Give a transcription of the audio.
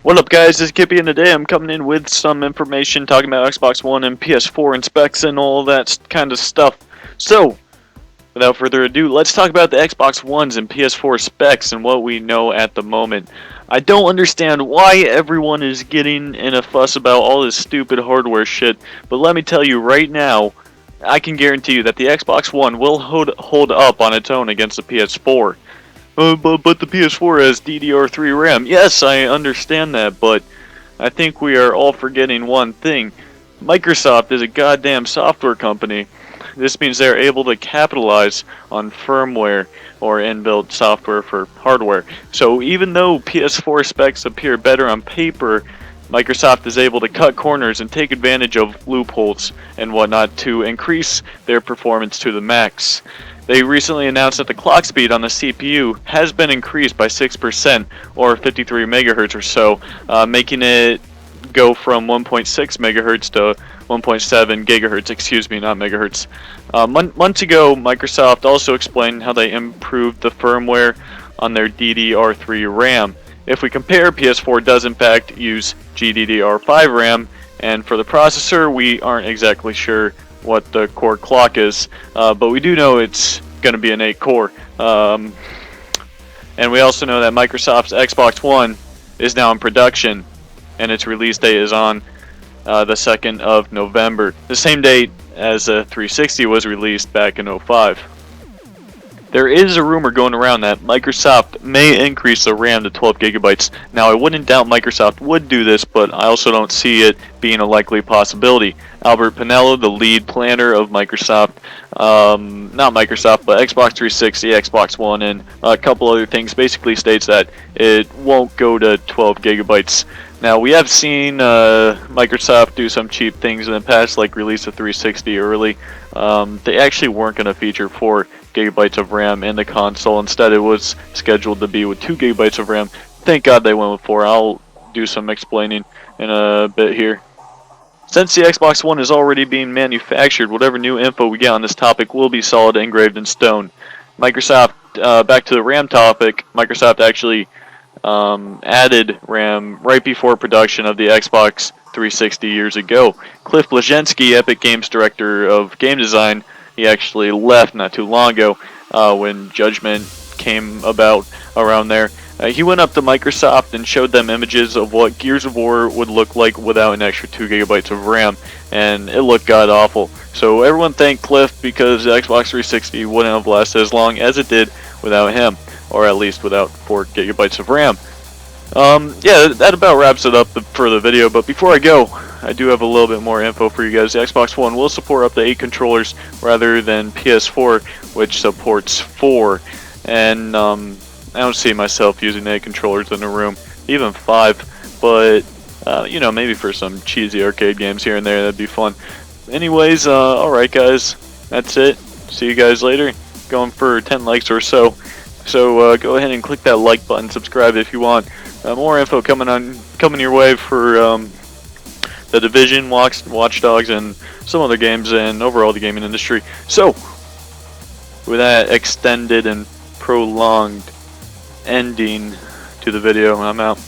What up guys, this is Kippy and today I'm coming in with some information talking about Xbox One and PS4 and specs and all that kind of stuff. So, without further ado, let's talk about the Xbox Ones and PS4 specs and what we know at the moment. I don't understand why everyone is getting in a fuss about all this stupid hardware shit, but let me tell you right now, I can guarantee you that the Xbox One will hold up on its own against the PS4. But the PS4 has DDR3 RAM. Yes, I understand that, but I think we are all forgetting one thing. Microsoft is a goddamn software company. This means they're able to capitalize on firmware or inbuilt software for hardware. So even though PS4 specs appear better on paper, Microsoft is able to cut corners and take advantage of loopholes and whatnot to increase their performance to the max. They recently announced that the clock speed on the CPU has been increased by 6% or 53 megahertz or so, making it go from 1.6 megahertz to 1.7 gigahertz, excuse me, not megahertz. Months ago, Microsoft also explained how they improved the firmware on their DDR3 RAM. If we compare, PS4 does in fact use GDDR5 RAM, and for the processor, we aren't exactly sure what the core clock is, but we do know it's going to be an 8 core. And we also know that Microsoft's Xbox One is now in production, and its release date is on the 2nd of November, the same date as the 360 was released back in '05. There is a rumor going around that Microsoft may increase the RAM to 12 gigabytes. Now, I wouldn't doubt Microsoft would do this, but I also don't see it being a likely possibility. Albert Pinello, the lead planner of Microsoft, not Microsoft, but Xbox 360, Xbox One, and a couple other things, basically states that it won't go to 12 gigabytes. Now, we have seen Microsoft do some cheap things in the past, like release the 360 early. They actually weren't going to feature 4 gigabytes of RAM in the console. Instead, it was scheduled to be with 2 gigabytes of RAM. Thank God they went with 4. I'll do some explaining in a bit here. Since the Xbox One is already being manufactured, whatever new info we get on this topic will be solid engraved in stone. Microsoft, back to the RAM topic, Microsoft actually added RAM right before production of the Xbox 360 years ago. Cliff Bleszinski, Epic Games director of game design, he actually left not too long ago when Judgment came about around there. He went up to Microsoft and showed them images of what Gears of War would look like without an extra 2 gigabytes of RAM, and it looked god awful. So everyone thanked Cliff because the Xbox 360 wouldn't have lasted as long as it did without him, or at least without 4 gigabytes of RAM. Yeah, that about wraps it up for the video, but before I go, I do have a little bit more info for you guys. The Xbox One will support up to 8 controllers rather than PS4, which supports 4, and I don't see myself using 8 controllers in a room, even 5, but you know, maybe for some cheesy arcade games here and there, that'd be fun. Anyways, alright guys, that's it. See you guys later. Going for 10 likes or so. So go ahead and click that like button, subscribe if you want. More info coming your way for The Division, Watch Dogs, and some other games, and overall the gaming industry. So, with that extended and prolonged ending to the video, I'm out.